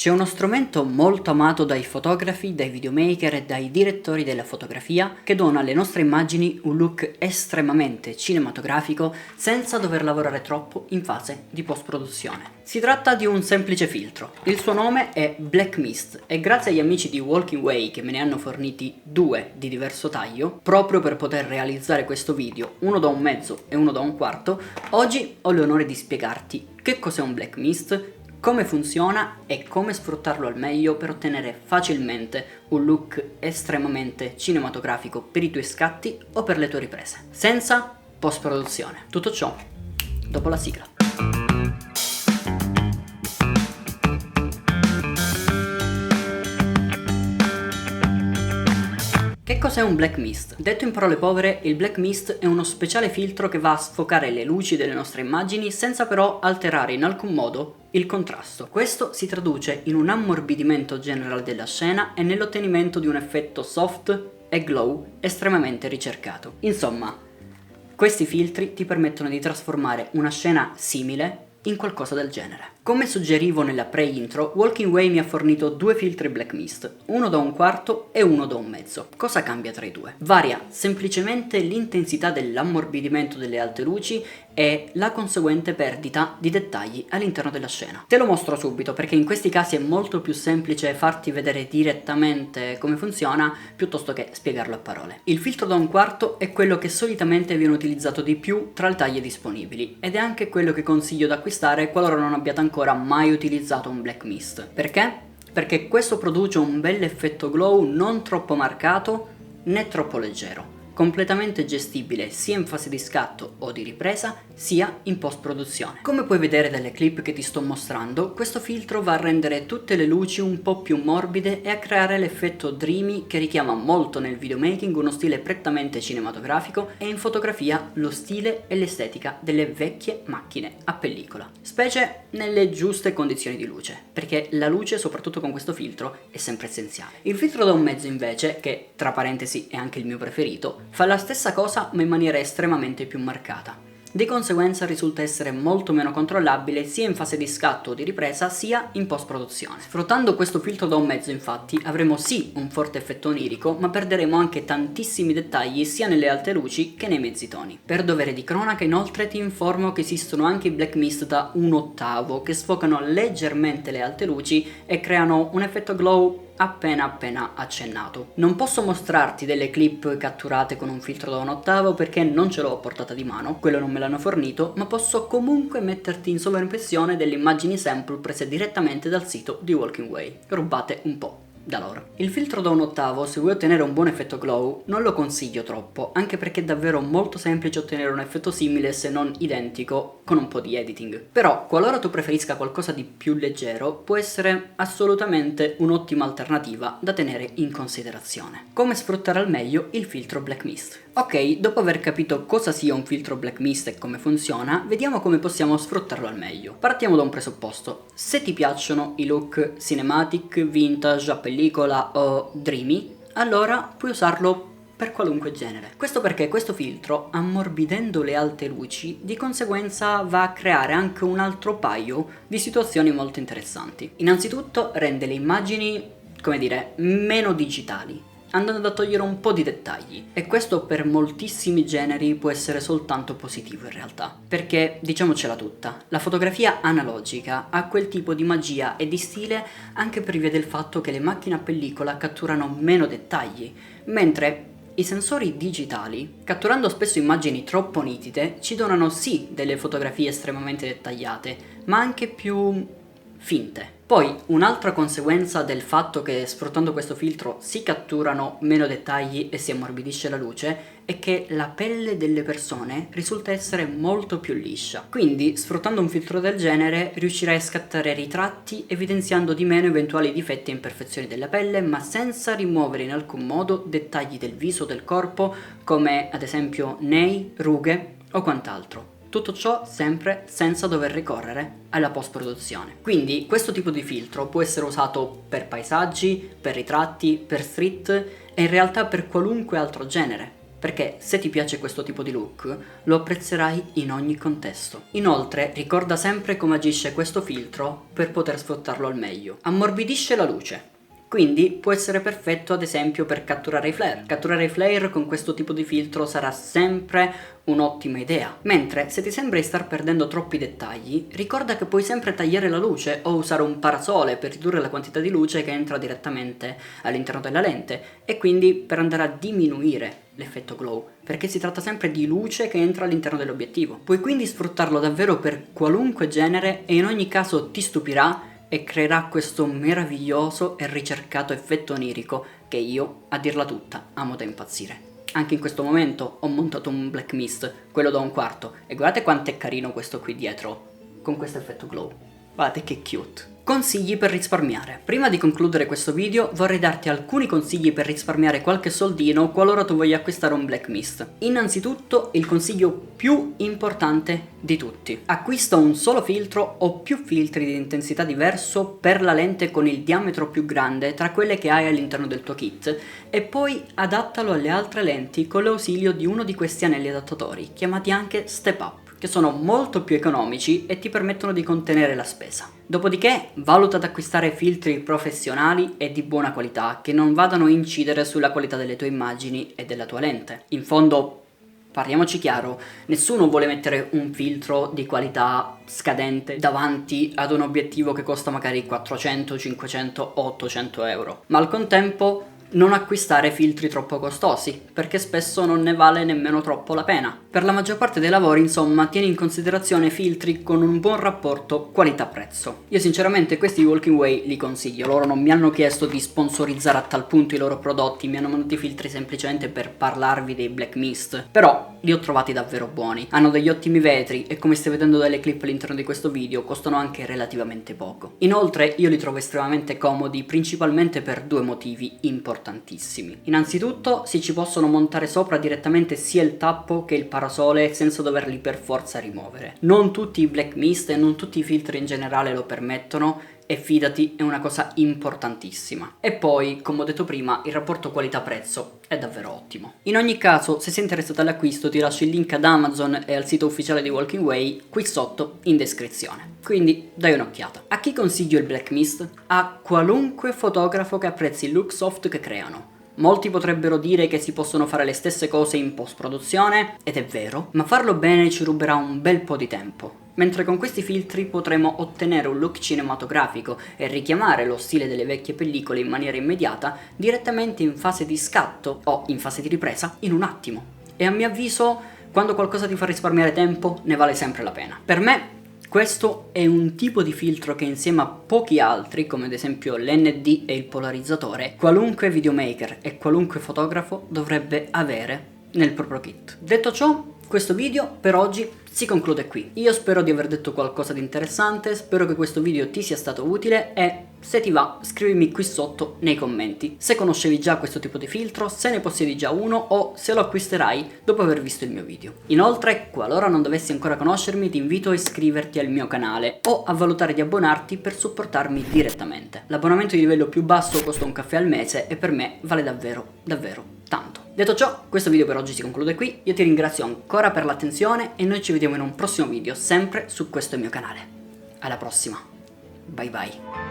C'è uno strumento molto amato dai fotografi, dai videomaker e dai direttori della fotografia che dona alle nostre immagini un look estremamente cinematografico senza dover lavorare troppo in fase di post-produzione. Si tratta di un semplice filtro, il suo nome è Black Mist e grazie agli amici di Walking Way che me ne hanno forniti due di diverso taglio, proprio per poter realizzare questo video, uno da 1,5 e uno da 1/4, oggi ho l'onore di spiegarti che cos'è un Black Mist, come funziona e come sfruttarlo al meglio per ottenere facilmente un look estremamente cinematografico per i tuoi scatti o per le tue riprese, senza post-produzione. Tutto ciò dopo la sigla. Che cos'è un Black Mist? Detto in parole povere, il Black Mist è uno speciale filtro che va a sfocare le luci delle nostre immagini senza però alterare in alcun modo il contrasto. Questo si traduce in un ammorbidimento generale della scena e nell'ottenimento di un effetto soft e glow estremamente ricercato. Insomma, questi filtri ti permettono di trasformare una scena simile in qualcosa del genere. Come suggerivo nella pre-intro, Walking Way mi ha fornito due filtri Black Mist, uno da 1/4 e uno da 1/2. Cosa cambia tra i due? Varia semplicemente l'intensità dell'ammorbidimento delle alte luci e la conseguente perdita di dettagli all'interno della scena. Te lo mostro subito perché in questi casi è molto più semplice farti vedere direttamente come funziona piuttosto che spiegarlo a parole. Il filtro da 1/4 è quello che solitamente viene utilizzato di più tra le taglie disponibili ed è anche quello che consiglio di acquistare qualora non abbiate ancora mai utilizzato un Black Mist. Perché? Perché questo produce un bel effetto glow non troppo marcato né troppo leggero, completamente gestibile sia in fase di scatto o di ripresa sia in post produzione. Come puoi vedere dalle clip che ti sto mostrando, questo filtro va a rendere tutte le luci un po' più morbide e a creare l'effetto dreamy che richiama molto nel videomaking uno stile prettamente cinematografico e in fotografia lo stile e l'estetica delle vecchie macchine a pellicola, specie nelle giuste condizioni di luce, perché la luce soprattutto con questo filtro è sempre essenziale. Il filtro da 1/2 invece, che tra parentesi è anche il mio preferito, fa la stessa cosa ma in maniera estremamente più marcata. Di conseguenza risulta essere molto meno controllabile sia in fase di scatto o di ripresa sia in post produzione. Sfruttando questo filtro da 1/2 infatti avremo sì un forte effetto onirico ma perderemo anche tantissimi dettagli sia nelle alte luci che nei mezzi toni. Per dovere di cronaca inoltre ti informo che esistono anche i Black Mist da 1/8 che sfocano leggermente le alte luci e creano un effetto glow appena accennato. Non posso mostrarti delle clip catturate con un filtro da 1/8 perché non ce l'ho a portata di mano, quello non me l'hanno fornito, ma posso comunque metterti in sovraimpressione delle immagini sample prese direttamente dal sito di Walking Way, rubate un po' da loro. Il filtro da 1/8, se vuoi ottenere un buon effetto glow, non lo consiglio troppo, anche perché è davvero molto semplice ottenere un effetto simile se non identico con un po' di editing. Però, qualora tu preferisca qualcosa di più leggero, può essere assolutamente un'ottima alternativa da tenere in considerazione. Come sfruttare al meglio il filtro Black Mist? Ok, dopo aver capito cosa sia un filtro Black Mist e come funziona, vediamo come possiamo sfruttarlo al meglio. Partiamo da un presupposto. Se ti piacciono i look cinematic, vintage, a pellicola o dreamy, allora puoi usarlo per qualunque genere. Questo perché questo filtro, ammorbidendo le alte luci, di conseguenza va a creare anche un altro paio di situazioni molto interessanti. Innanzitutto rende le immagini, come dire, meno digitali, andando a togliere un po' di dettagli, e questo per moltissimi generi può essere soltanto positivo in realtà, perché diciamocela tutta, la fotografia analogica ha quel tipo di magia e di stile anche per via del fatto che le macchine a pellicola catturano meno dettagli, mentre i sensori digitali, catturando spesso immagini troppo nitide, ci donano sì delle fotografie estremamente dettagliate, ma anche più finte. Poi un'altra conseguenza del fatto che sfruttando questo filtro si catturano meno dettagli e si ammorbidisce la luce è che la pelle delle persone risulta essere molto più liscia. Quindi sfruttando un filtro del genere riuscirai a scattare ritratti evidenziando di meno eventuali difetti e imperfezioni della pelle, ma senza rimuovere in alcun modo dettagli del viso o del corpo come ad esempio nei, rughe o quant'altro. Tutto ciò sempre senza dover ricorrere alla post-produzione. Quindi questo tipo di filtro può essere usato per paesaggi, per ritratti, per street e in realtà per qualunque altro genere. perché se ti piace questo tipo di look lo apprezzerai in ogni contesto. Inoltre ricorda sempre come agisce questo filtro per poter sfruttarlo al meglio. Ammorbidisce la luce, quindi può essere perfetto ad esempio per catturare i flare. Catturare i flare con questo tipo di filtro sarà sempre un'ottima idea. Mentre se ti sembra di star perdendo troppi dettagli, ricorda che puoi sempre tagliare la luce o usare un parasole per ridurre la quantità di luce che entra direttamente all'interno della lente e quindi per andare a diminuire l'effetto glow, perché si tratta sempre di luce che entra all'interno dell'obiettivo. Puoi quindi sfruttarlo davvero per qualunque genere e in ogni caso ti stupirà e creerà questo meraviglioso e ricercato effetto onirico che io, a dirla tutta, amo da impazzire. Anche in questo momento ho montato un Black Mist, quello da 1/4, e guardate quanto è carino questo qui dietro, con questo effetto glow. Guardate che cute. Consigli per risparmiare. Prima di concludere questo video vorrei darti alcuni consigli per risparmiare qualche soldino qualora tu voglia acquistare un Black Mist. Innanzitutto il consiglio più importante di tutti: acquista un solo filtro o più filtri di intensità diverso per la lente con il diametro più grande tra quelle che hai all'interno del tuo kit e poi adattalo alle altre lenti con l'ausilio di uno di questi anelli adattatori, chiamati anche Step Up, che sono molto più economici e ti permettono di contenere la spesa. Dopodiché valuta ad acquistare filtri professionali e di buona qualità che non vadano a incidere sulla qualità delle tue immagini e della tua lente. In fondo, parliamoci chiaro, nessuno vuole mettere un filtro di qualità scadente davanti ad un obiettivo che costa magari 400, 500 o 800 euro, ma al contempo non acquistare filtri troppo costosi, perché spesso non ne vale nemmeno troppo la pena. Per la maggior parte dei lavori, insomma, tieni in considerazione filtri con un buon rapporto qualità-prezzo. Io sinceramente questi Walking Way li consiglio, loro non mi hanno chiesto di sponsorizzare a tal punto i loro prodotti, mi hanno mandato i filtri semplicemente per parlarvi dei Black Mist, però li ho trovati davvero buoni, hanno degli ottimi vetri e come stai vedendo dalle clip all'interno di questo video costano anche relativamente poco. Inoltre io li trovo estremamente comodi, principalmente per due motivi importantissimi. Innanzitutto si ci possono montare sopra direttamente sia il tappo che il parasole senza doverli per forza rimuovere. Non tutti i Black Mist e non tutti i filtri in generale lo permettono e fidati, è una cosa importantissima. E poi, come ho detto prima, il rapporto qualità-prezzo è davvero ottimo. In ogni caso, se sei interessato all'acquisto ti lascio il link ad Amazon e al sito ufficiale di Walking Way qui sotto in descrizione. Quindi dai un'occhiata. A chi consiglio il Black Mist? A qualunque fotografo che apprezzi il look soft che creano. Molti potrebbero dire che si possono fare le stesse cose in post-produzione, ed è vero, ma farlo bene ci ruberà un bel po' di tempo. Mentre con questi filtri potremo ottenere un look cinematografico e richiamare lo stile delle vecchie pellicole in maniera immediata direttamente in fase di scatto o in fase di ripresa in un attimo. E a mio avviso, quando qualcosa ti fa risparmiare tempo, ne vale sempre la pena. Per me questo è un tipo di filtro che insieme a pochi altri, come ad esempio l'ND e il polarizzatore, qualunque videomaker e qualunque fotografo dovrebbe avere nel proprio kit. Detto ciò, questo video per oggi si conclude qui. Io spero di aver detto qualcosa di interessante, spero che questo video ti sia stato utile e se ti va scrivimi qui sotto nei commenti se conoscevi già questo tipo di filtro, se ne possiedi già uno o se lo acquisterai dopo aver visto il mio video. Inoltre, qualora non dovessi ancora conoscermi, ti invito a iscriverti al mio canale o a valutare di abbonarti per supportarmi direttamente. L'abbonamento di livello più basso costa un caffè al mese e per me vale davvero tanto. Detto ciò, questo video per oggi si conclude qui, io ti ringrazio ancora per l'attenzione e noi ci vediamo in un prossimo video sempre su questo mio canale. Alla prossima, bye bye.